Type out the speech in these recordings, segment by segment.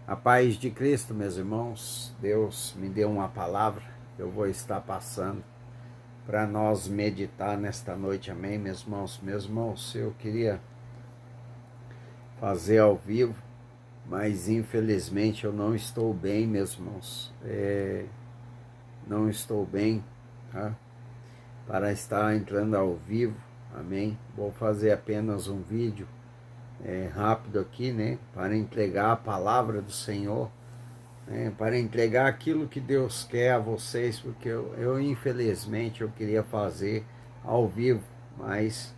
A paz de Cristo, meus irmãos. Deus me deu uma palavra que eu vou estar passando para nós meditar nesta noite, amém, meus irmãos? Meus irmãos, eu queria fazer ao vivo, mas infelizmente eu não estou bem, meus irmãos. Não estou bem, tá? Para estar entrando ao vivo, amém? Vou fazer apenas um vídeo rápido aqui, né, para entregar a palavra do Senhor, né, para entregar aquilo que Deus quer a vocês, porque eu infelizmente eu queria fazer ao vivo, mas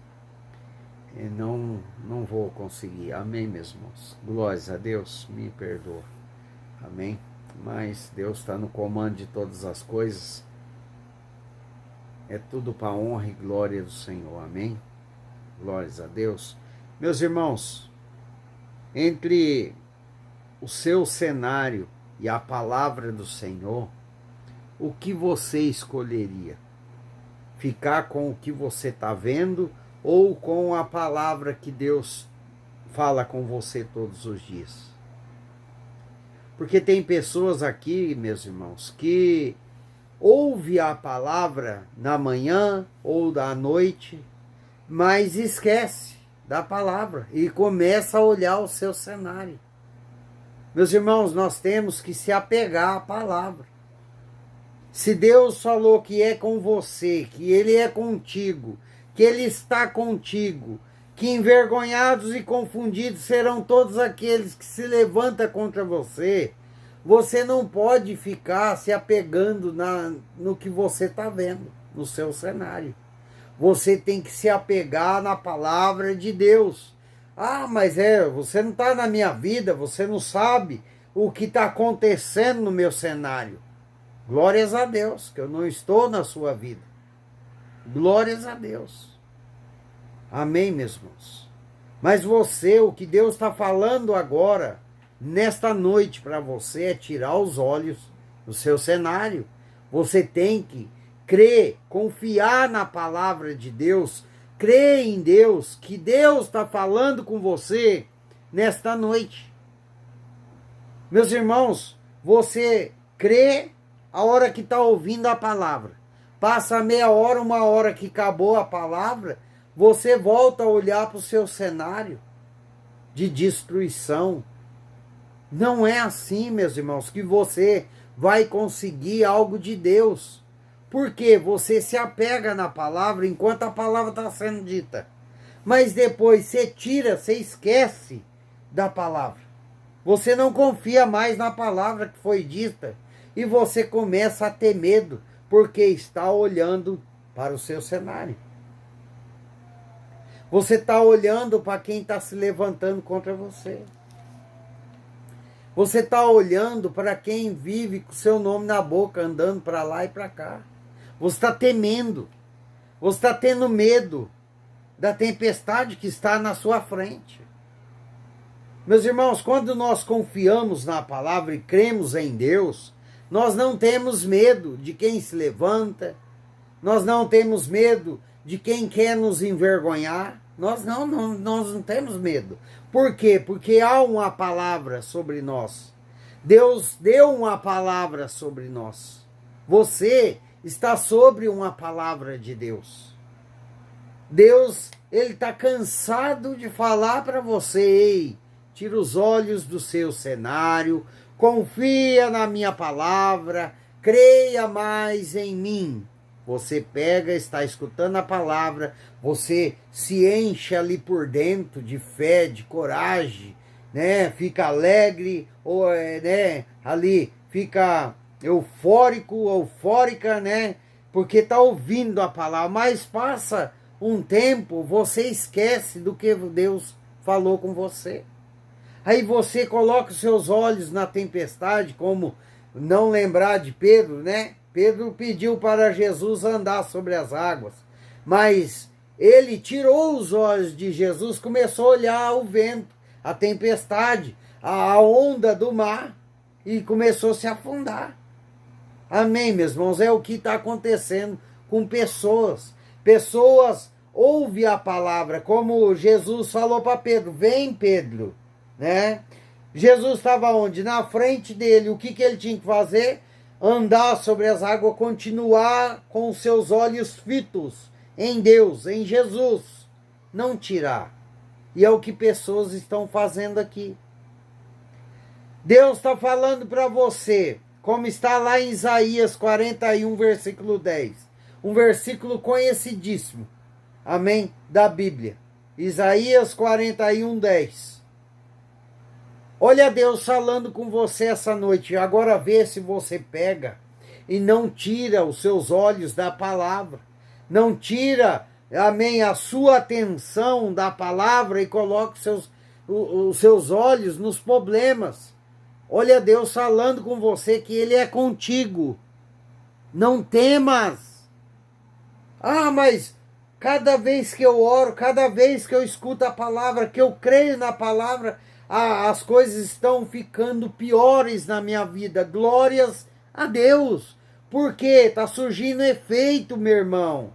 não vou conseguir, amém, meus irmãos? Glórias a Deus, me perdoa, amém? Mas Deus está no comando de todas as coisas, é tudo para a honra e glória do Senhor, amém? Glórias a Deus. Meus irmãos, entre o seu cenário e a palavra do Senhor, o que você escolheria? Ficar com o que você está vendo ou com a palavra que Deus fala com você todos os dias? Porque tem pessoas aqui, meus irmãos, que ouvem a palavra na manhã ou da noite, mas esquece da palavra e começa a olhar o seu cenário. Meus irmãos, nós temos que se apegar à palavra. Se Deus falou que é com você, que Ele é contigo, que Ele está contigo, que envergonhados e confundidos serão todos aqueles que se levantam contra você, você não pode ficar se apegando no que você está vendo, no seu cenário. Você tem que se apegar na palavra de Deus. Ah, mas você não está na minha vida, você não sabe o que está acontecendo no meu cenário. Glórias a Deus, que eu não estou na sua vida. Glórias a Deus. Amém, meus irmãos? Mas você, o que Deus está falando agora, nesta noite para você, é tirar os olhos do seu cenário. Você tem que crer, confiar na palavra de Deus, crer em Deus, que Deus está falando com você nesta noite. Meus irmãos, você crê a hora que está ouvindo a palavra. Passa meia hora, uma hora que acabou a palavra, você volta a olhar para o seu cenário de destruição. Não é assim, meus irmãos, que você vai conseguir algo de Deus. Porque você se apega na palavra enquanto a palavra está sendo dita. Mas depois você tira, você esquece da palavra. Você não confia mais na palavra que foi dita. E você começa a ter medo, porque está olhando para o seu cenário. Você está olhando para quem está se levantando contra você. Você está olhando para quem vive com o seu nome na boca, andando para lá e para cá. Você está temendo, você está tendo medo da tempestade que está na sua frente. Meus irmãos, quando nós confiamos na palavra e cremos em Deus, nós não temos medo de quem se levanta, nós não temos medo de quem quer nos envergonhar, nós não temos medo. Por quê? Porque há uma palavra sobre nós. Deus deu uma palavra sobre nós. Você está sobre uma palavra de Deus. Deus, Ele está cansado de falar para você: ei, tira os olhos do seu cenário, confia na minha palavra, creia mais em mim. Você pega, está escutando a palavra, você se enche ali por dentro de fé, de coragem, né? Fica alegre, ou né? Ali fica eufórica, né? Porque está ouvindo a palavra, mas passa um tempo, você esquece do que Deus falou com você. Aí você coloca os seus olhos na tempestade, como não lembrar de Pedro, né? Pedro pediu para Jesus andar sobre as águas, mas ele tirou os olhos de Jesus, começou a olhar o vento, a tempestade, a onda do mar, e começou a se afundar. Amém, meus irmãos? É o que está acontecendo com pessoas. Pessoas ouvem a palavra, como Jesus falou para Pedro: vem, Pedro, né? Jesus estava onde? Na frente dele. O que ele tinha que fazer? Andar sobre as águas, continuar com os seus olhos fitos em Deus, em Jesus. Não tirar. E é o que pessoas estão fazendo aqui. Deus está falando para você, como está lá em Isaías 41, versículo 10. Um versículo conhecidíssimo. Amém? Da Bíblia. Isaías 41, 10. Olha Deus falando com você essa noite. Agora vê se você pega e não tira os seus olhos da palavra. Não tira, amém, a sua atenção da palavra e coloca os seus olhos nos problemas. Olha Deus falando com você que Ele é contigo. Não temas. Ah, mas cada vez que eu oro, cada vez que eu escuto a palavra, que eu creio na palavra, as coisas estão ficando piores na minha vida. Glórias a Deus. Por quê? Está surgindo efeito, meu irmão.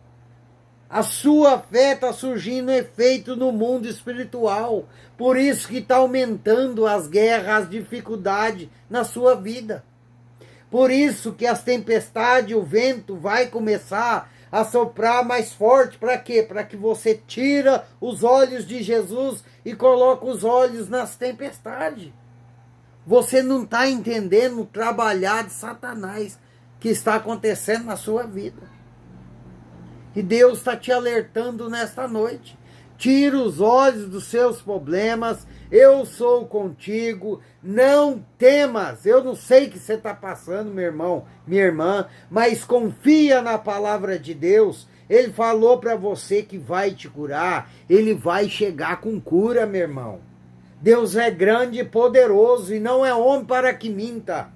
A sua fé está surgindo efeito no mundo espiritual. Por isso que está aumentando as guerras, as dificuldades na sua vida. Por isso que as tempestades, o vento vai começar a soprar mais forte. Para quê? Para que você tira os olhos de Jesus e coloca os olhos nas tempestades. Você não está entendendo o trabalhar de Satanás que está acontecendo na sua vida. E Deus está te alertando nesta noite. Tira os olhos dos seus problemas. Eu sou contigo. Não temas. Eu não sei o que você está passando, meu irmão, minha irmã, mas confia na palavra de Deus. Ele falou para você que vai te curar. Ele vai chegar com cura, meu irmão. Deus é grande e poderoso e não é homem para que minta.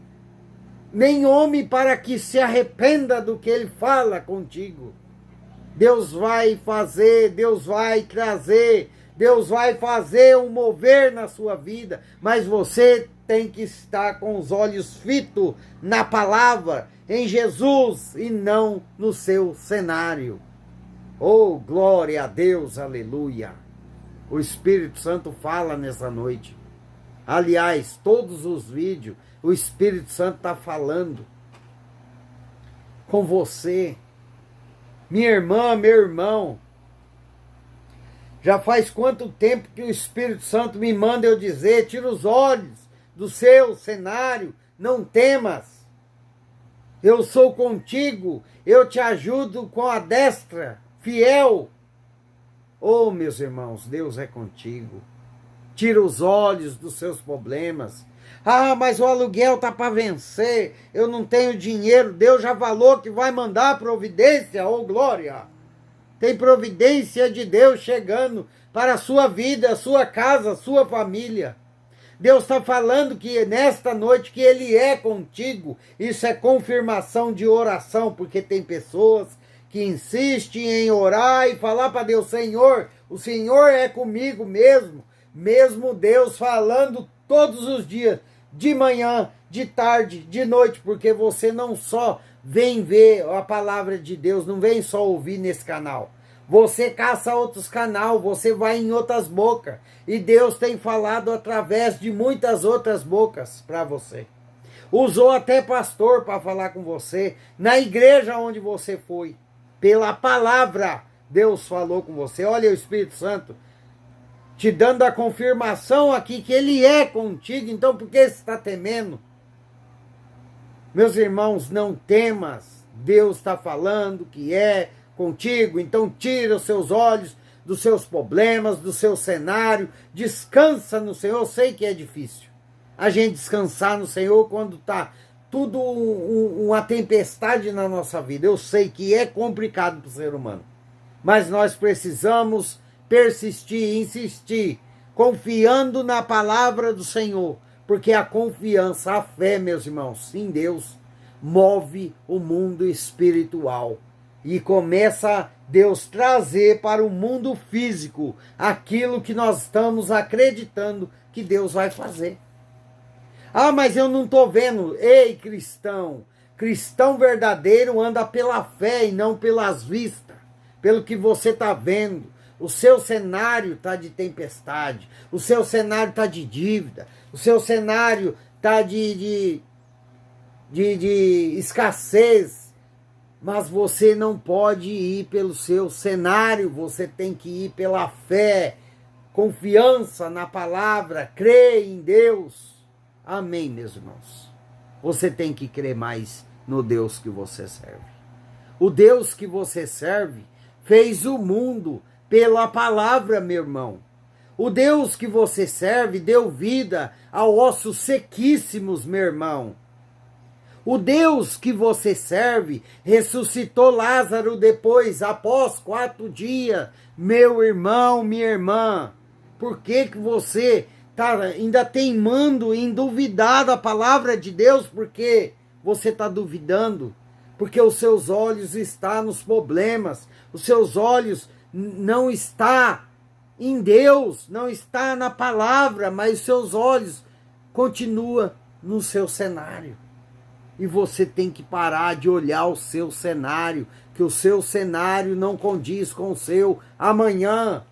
Nem homem para que se arrependa do que ele fala contigo. Deus vai fazer, Deus vai trazer, Deus vai fazer um mover na sua vida, mas você tem que estar com os olhos fitos na palavra, em Jesus e não no seu cenário. Oh, glória a Deus, aleluia. O Espírito Santo fala nessa noite. Aliás, todos os vídeos, o Espírito Santo está falando com você. Minha irmã, meu irmão, já faz quanto tempo que o Espírito Santo me manda eu dizer, tira os olhos do seu cenário, não temas, eu sou contigo, eu te ajudo com a destra fiel. Oh, meus irmãos, Deus é contigo. Tira os olhos dos seus problemas. Ah, mas o aluguel tá para vencer, eu não tenho dinheiro. Deus já falou que vai mandar providência, oh glória. Tem providência de Deus chegando para a sua vida, a sua casa, a sua família. Deus está falando que nesta noite que Ele é contigo. Isso é confirmação de oração, porque tem pessoas que insistem em orar e falar para Deus, Senhor, o Senhor é comigo mesmo. Mesmo Deus falando todos os dias, de manhã, de tarde, de noite, porque você não só vem ver a palavra de Deus, não vem só ouvir nesse canal. Você caça outros canais, você vai em outras bocas. E Deus tem falado através de muitas outras bocas para você. Usou até pastor para falar com você, na igreja onde você foi. Pela palavra, Deus falou com você. Olha o Espírito Santo te dando a confirmação aqui que Ele é contigo. Então por que você está temendo? Meus irmãos, não temas. Deus está falando que é contigo. Então tira os seus olhos dos seus problemas, do seu cenário. Descansa no Senhor. Eu sei que é difícil a gente descansar no Senhor quando está tudo uma tempestade na nossa vida. Eu sei que é complicado para o ser humano. Mas nós precisamos persistir, insistir, confiando na palavra do Senhor, porque a confiança, a fé, meus irmãos, em Deus, move o mundo espiritual e começa Deus trazer para o mundo físico aquilo que nós estamos acreditando que Deus vai fazer. Ah, mas eu não estou vendo. Ei, cristão, cristão verdadeiro anda pela fé e não pelas vistas, pelo que você está vendo. O seu cenário está de tempestade, o seu cenário está de dívida, o seu cenário está de escassez, mas você não pode ir pelo seu cenário, você tem que ir pela fé, confiança na palavra, crer em Deus. Amém, meus irmãos? Você tem que crer mais no Deus que você serve. O Deus que você serve fez o mundo pela palavra, meu irmão. O Deus que você serve deu vida a ossos sequíssimos, meu irmão. O Deus que você serve ressuscitou Lázaro depois, após 4 dias. Meu irmão, minha irmã, por que você está ainda teimando em duvidar da palavra de Deus? Porque você está duvidando? Porque os seus olhos estão nos problemas, os seus olhos não estão em Deus, não está na palavra, mas os seus olhos continuam no seu cenário. E você tem que parar de olhar o seu cenário, que o seu cenário não condiz com o seu amanhã.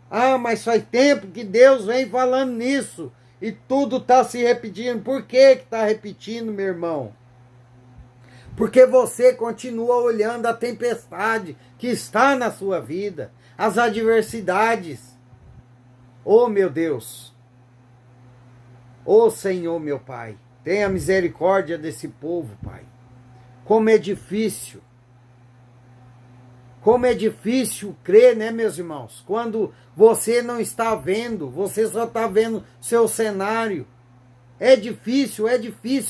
Ah, mas faz tempo que Deus vem falando nisso e tudo está se repetindo. Por que está repetindo, meu irmão? Porque você continua olhando a tempestade que está na sua vida, as adversidades. Oh, meu Deus! Oh, Senhor, meu Pai! Tenha misericórdia desse povo, Pai. Como é difícil. Como é difícil crer, né, meus irmãos? Quando você não está vendo, você só está vendo seu cenário. É difícil,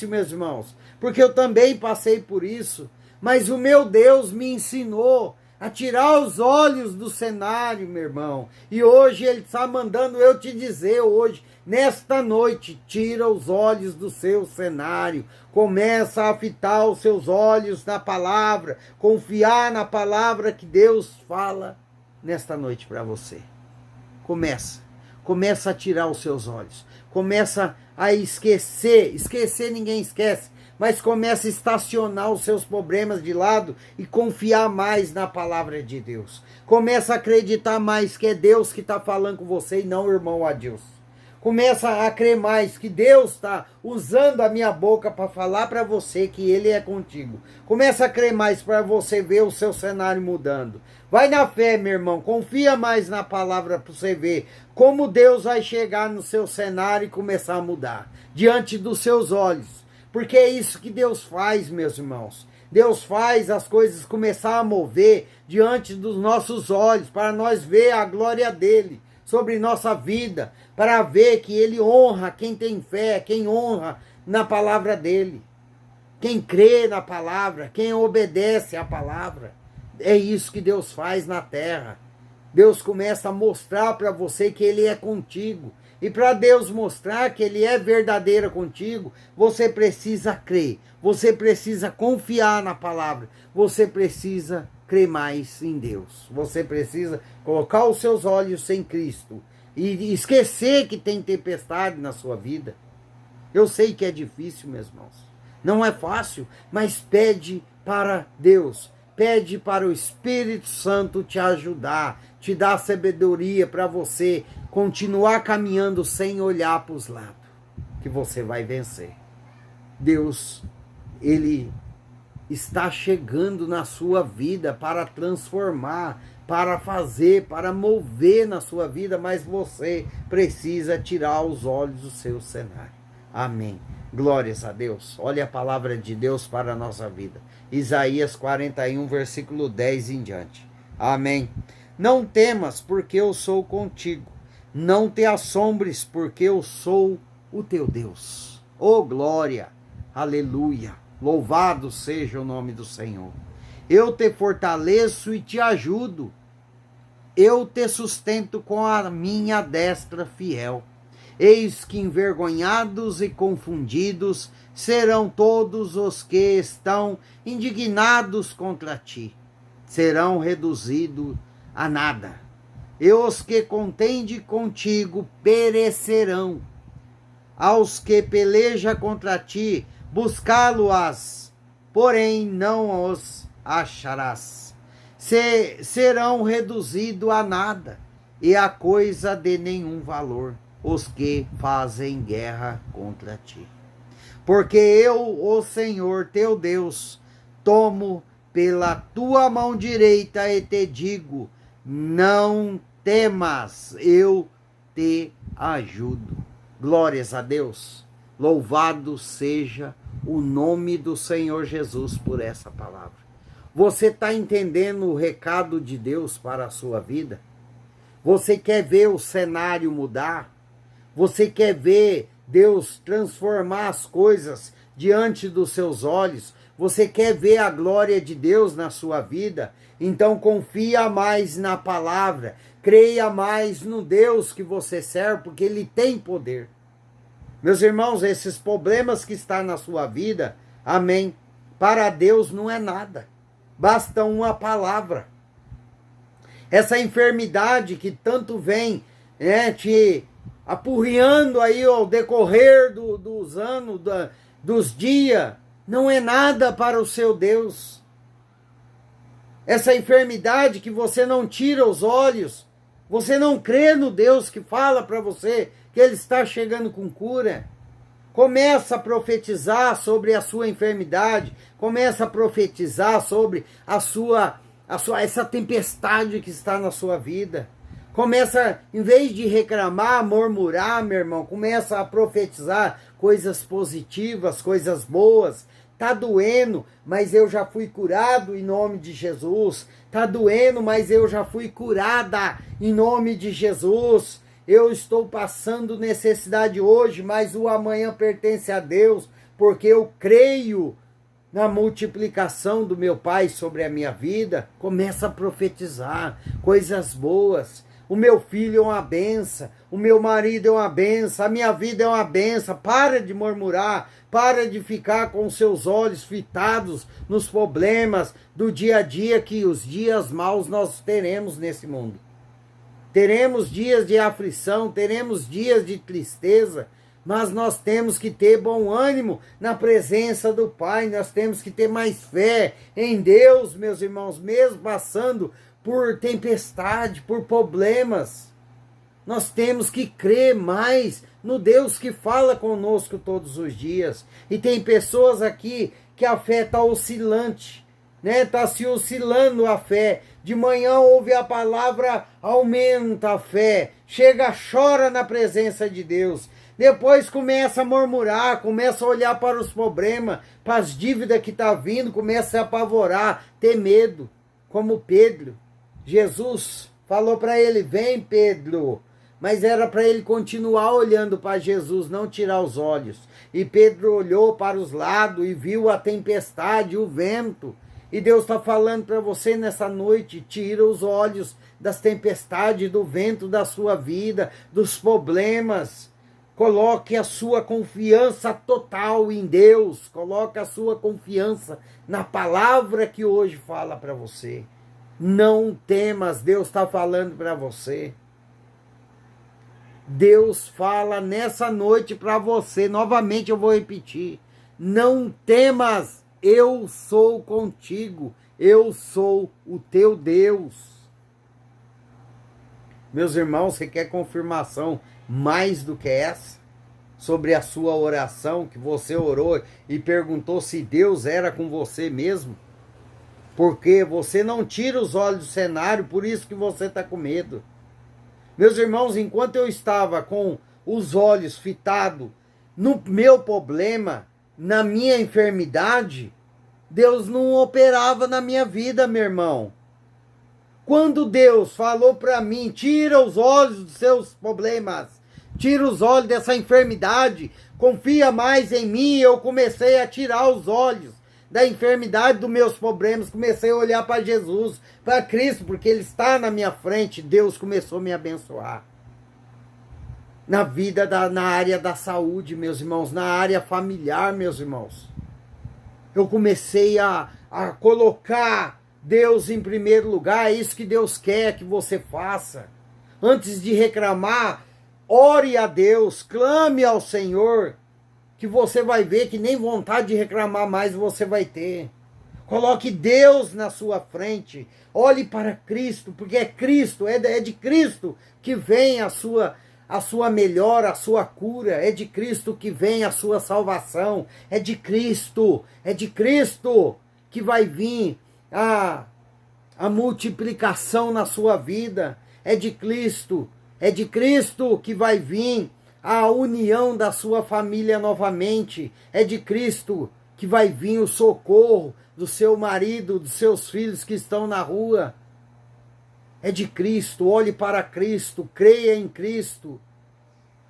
meus irmãos. Porque eu também passei por isso. Mas o meu Deus me ensinou a tirar os olhos do cenário, meu irmão. E hoje Ele está mandando eu te dizer hoje, nesta noite, tira os olhos do seu cenário. Começa a fitar os seus olhos na palavra. Confiar na palavra que Deus fala nesta noite para você. Começa a tirar os seus olhos. Começa a esquecer. Esquecer ninguém esquece. Mas começa a estacionar os seus problemas de lado e confiar mais na palavra de Deus. Começa a acreditar mais que é Deus que está falando com você e não o irmão Adilson. Começa a crer mais que Deus está usando a minha boca para falar para você que Ele é contigo. Começa a crer mais para você ver o seu cenário mudando. Vai na fé, meu irmão. Confia mais na palavra para você ver como Deus vai chegar no seu cenário e começar a mudar diante dos seus olhos. Porque é isso que Deus faz, meus irmãos. Deus faz as coisas começar a mover diante dos nossos olhos, para nós ver a glória dEle sobre nossa vida, para ver que Ele honra quem tem fé, quem honra na palavra dEle, quem crê na palavra, quem obedece à palavra. É isso que Deus faz na terra. Deus começa a mostrar para você que Ele é contigo. E para Deus mostrar que Ele é verdadeiro contigo, você precisa crer, você precisa confiar na palavra, você precisa crer mais em Deus. Você precisa colocar os seus olhos em Cristo e esquecer que tem tempestade na sua vida. Eu sei que é difícil, meus irmãos. Não é fácil, mas pede para Deus. Pede para o Espírito Santo te ajudar, te dar sabedoria para você continuar caminhando sem olhar para os lados, que você vai vencer. Deus, Ele está chegando na sua vida para transformar, para fazer, para mover na sua vida, mas você precisa tirar os olhos do seu cenário. Amém. Glórias a Deus. Olha a palavra de Deus para a nossa vida. Isaías 41, versículo 10 em diante. Amém. Não temas, porque eu sou contigo. Não te assombres, porque eu sou o teu Deus. Oh, glória! Aleluia! Louvado seja o nome do Senhor. Eu te fortaleço e te ajudo. Eu te sustento com a minha destra fiel. Eis que envergonhados e confundidos serão todos os que estão indignados contra ti. Serão reduzidos a nada. E os que contendem contigo perecerão. Aos que peleja contra ti, buscá-lo-ás, porém não os acharás. Serão reduzidos a nada, e a coisa de nenhum valor. os que fazem guerra contra ti. Porque eu, o Senhor teu Deus, tomo pela tua mão direita e te digo, não temas, eu te ajudo. Glórias a Deus. Louvado seja o nome do Senhor Jesus por essa palavra. Você está entendendo o recado de Deus para a sua vida? Você quer ver o cenário mudar? Você quer ver Deus transformar as coisas diante dos seus olhos? Você quer ver a glória de Deus na sua vida? Então confia mais na palavra, creia mais no Deus que você serve, porque Ele tem poder. Meus irmãos, esses problemas que estão na sua vida, amém, para Deus não é nada. Basta uma palavra. Essa enfermidade que tanto vem te apurriando aí ao decorrer dos anos, dos dias, não é nada para o seu Deus. Essa enfermidade que você não tira os olhos, você não crê no Deus que fala para você que Ele está chegando com cura. Começa a profetizar sobre a sua enfermidade, começa a profetizar sobre essa tempestade que está na sua vida. Começa, em vez de reclamar, murmurar, meu irmão, começa a profetizar coisas positivas, coisas boas. Tá doendo, mas eu já fui curado em nome de Jesus. Tá doendo, mas eu já fui curada em nome de Jesus. Eu estou passando necessidade hoje, mas o amanhã pertence a Deus, porque eu creio na multiplicação do meu Pai sobre a minha vida. Começa a profetizar coisas boas. O meu filho é uma benção, o meu marido é uma benção, a minha vida é uma benção. Para de murmurar, para de ficar com seus olhos fitados nos problemas do dia a dia, que os dias maus nós teremos nesse mundo. Teremos dias de aflição, teremos dias de tristeza, mas nós temos que ter bom ânimo na presença do Pai, nós temos que ter mais fé em Deus, meus irmãos, mesmo passando por tempestade, por problemas. Nós temos que crer mais no Deus que fala conosco todos os dias. E tem pessoas aqui que a fé está oscilante, está se oscilando a fé. De manhã ouve a palavra, aumenta a fé, chega, chora na presença de Deus. Depois começa a murmurar, começa a olhar para os problemas, para as dívidas que está vindo, começa a apavorar, ter medo. Como Pedro, Jesus falou para ele, vem Pedro, mas era para ele continuar olhando para Jesus, não tirar os olhos. E Pedro olhou para os lados e viu a tempestade, o vento. E Deus está falando para você nessa noite, tira os olhos das tempestades, do vento da sua vida, dos problemas. Coloque a sua confiança total em Deus. Coloque a sua confiança na palavra que hoje fala para você. Não temas, Deus está falando para você. Deus fala nessa noite para você, novamente eu vou repetir. Não temas. Eu sou contigo, eu sou o teu Deus. Meus irmãos, você quer confirmação mais do que essa? Sobre a sua oração, que você orou e perguntou se Deus era com você mesmo? Porque você não tira os olhos do cenário, por isso que você está com medo. Meus irmãos, enquanto eu estava com os olhos fitados no meu problema, na minha enfermidade, Deus não operava na minha vida, meu irmão. Quando Deus falou para mim, tira os olhos dos seus problemas, tira os olhos dessa enfermidade, confia mais em mim, eu comecei a tirar os olhos da enfermidade, dos meus problemas, comecei a olhar para Jesus, para Cristo, porque Ele está na minha frente. Deus começou a me abençoar. Na vida, na área da saúde, meus irmãos, na área familiar, meus irmãos. Eu comecei a colocar Deus em primeiro lugar. É isso que Deus quer que você faça. Antes de reclamar, ore a Deus, clame ao Senhor, que você vai ver que nem vontade de reclamar mais você vai ter. Coloque Deus na sua frente. Olhe para Cristo, porque é Cristo, é de Cristo que vem a a sua melhora, a sua cura. É de Cristo que vem a sua salvação. É de Cristo que vai vir a multiplicação na sua vida. É de Cristo que vai vir a união da sua família novamente. É de Cristo que vai vir o socorro do seu marido, dos seus filhos que estão na rua. É de Cristo, olhe para Cristo, creia em Cristo.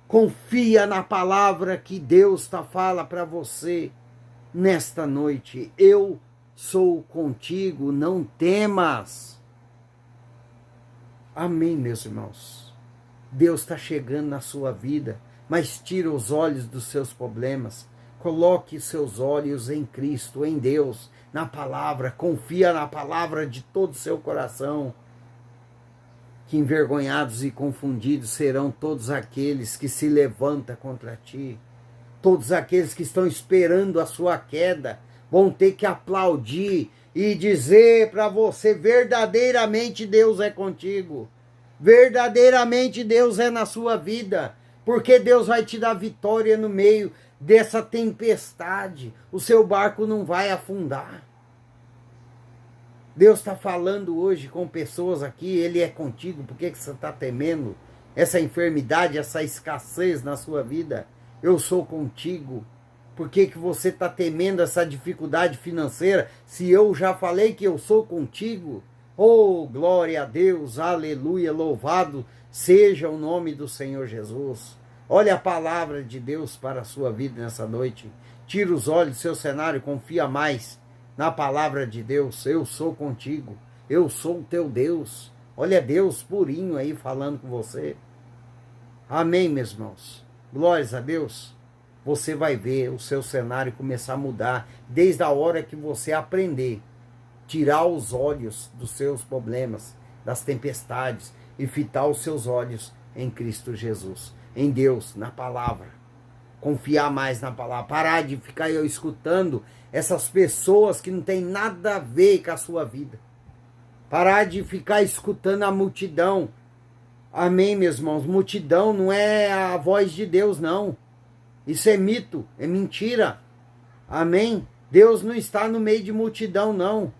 Confia na palavra que Deus fala para você nesta noite. Eu sou contigo, não temas. Amém, meus irmãos. Deus está chegando na sua vida, mas tira os olhos dos seus problemas. Coloque seus olhos em Cristo, em Deus, na palavra. Confia na palavra de todo o seu coração. Que envergonhados e confundidos serão todos aqueles que se levantam contra ti. Todos aqueles que estão esperando a sua queda vão ter que aplaudir e dizer para você: verdadeiramente Deus é contigo. Verdadeiramente Deus é na sua vida. Porque Deus vai te dar vitória no meio dessa tempestade. O seu barco não vai afundar. Deus está falando hoje com pessoas aqui, Ele é contigo. Por que você está temendo essa enfermidade, essa escassez na sua vida? Eu sou contigo. Por que você está temendo essa dificuldade financeira, se eu já falei que eu sou contigo? Oh, glória a Deus, aleluia, louvado seja o nome do Senhor Jesus. Olha a palavra de Deus para a sua vida nessa noite. Tira os olhos do seu cenário, confia mais na palavra de Deus. Eu sou contigo, eu sou o teu Deus. Olha Deus purinho aí falando com você. Amém, meus irmãos. Glórias a Deus. Você vai ver o seu cenário começar a mudar desde a hora que você aprender. Tirar os olhos dos seus problemas, das tempestades, e fitar os seus olhos em Cristo Jesus, em Deus, na palavra. Confiar mais na palavra. Parar de ficar eu escutando essas pessoas que não tem nada a ver com a sua vida. Parar de ficar escutando a multidão. Amém, meus irmãos? Multidão não é a voz de Deus, não. Isso é mito, é mentira. Amém? Deus não está no meio de multidão, não.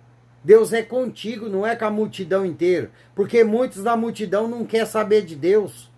Deus é contigo, não é com a multidão inteira. Porque muitos da multidão não querem saber de Deus.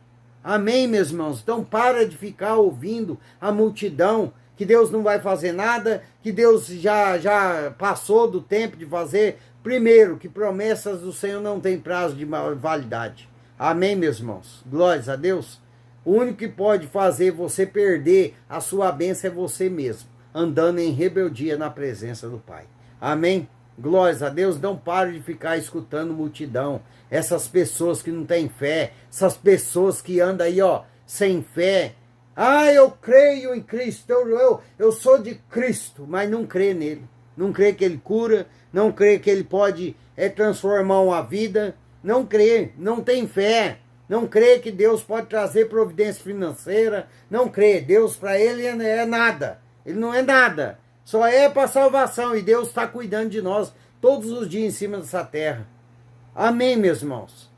Amém, meus irmãos? Então para de ficar ouvindo a multidão, que Deus não vai fazer nada, que Deus já passou do tempo de fazer. Primeiro, que promessas do Senhor não têm prazo de validade. Amém, meus irmãos? Glórias a Deus. O único que pode fazer você perder a sua bênção é você mesmo, andando em rebeldia na presença do Pai. Amém? Glórias a Deus. Não pare de ficar escutando multidão. Essas pessoas que não têm fé, essas pessoas que andam aí, sem fé. Eu creio em Cristo, eu sou de Cristo, mas não crê nele. Não crê que ele cura, não crê que ele pode transformar uma vida. Não crê, não tem fé. Não crê que Deus pode trazer providência financeira. Não crê. Deus para ele é nada. Ele não é nada. Só é para salvação. E Deus está cuidando de nós todos os dias em cima dessa terra. Amém, meus irmãos?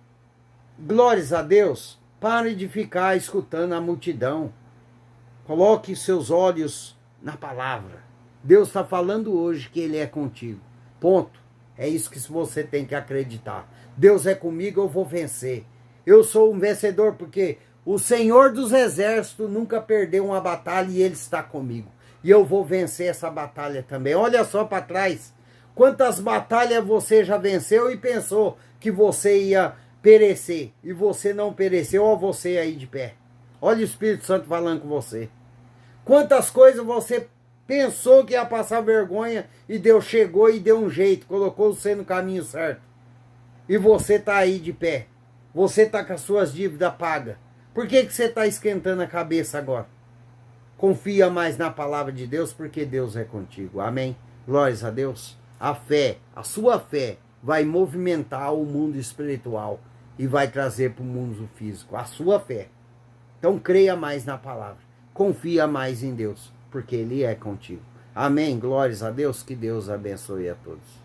Glórias a Deus. Pare de ficar escutando a multidão. Coloque seus olhos na palavra. Deus está falando hoje que Ele é contigo. Ponto. É isso que você tem que acreditar. Deus é comigo, eu vou vencer. Eu sou um vencedor porque o Senhor dos Exércitos nunca perdeu uma batalha e Ele está comigo. E eu vou vencer essa batalha também. Olha só para trás. Quantas batalhas você já venceu e pensou que você ia perecer. E você não pereceu, ó você aí de pé. Olha o Espírito Santo falando com você. Quantas coisas você pensou que ia passar vergonha e Deus chegou e deu um jeito. Colocou você no caminho certo. E você está aí de pé. Você está com as suas dívidas pagas. Por que você está esquentando a cabeça agora? Confia mais na palavra de Deus, porque Deus é contigo. Amém? Glórias a Deus. A fé, a sua fé, vai movimentar o mundo espiritual e vai trazer para o mundo físico. A sua fé. Então creia mais na palavra. Confia mais em Deus, porque Ele é contigo. Amém? Glórias a Deus. Que Deus abençoe a todos.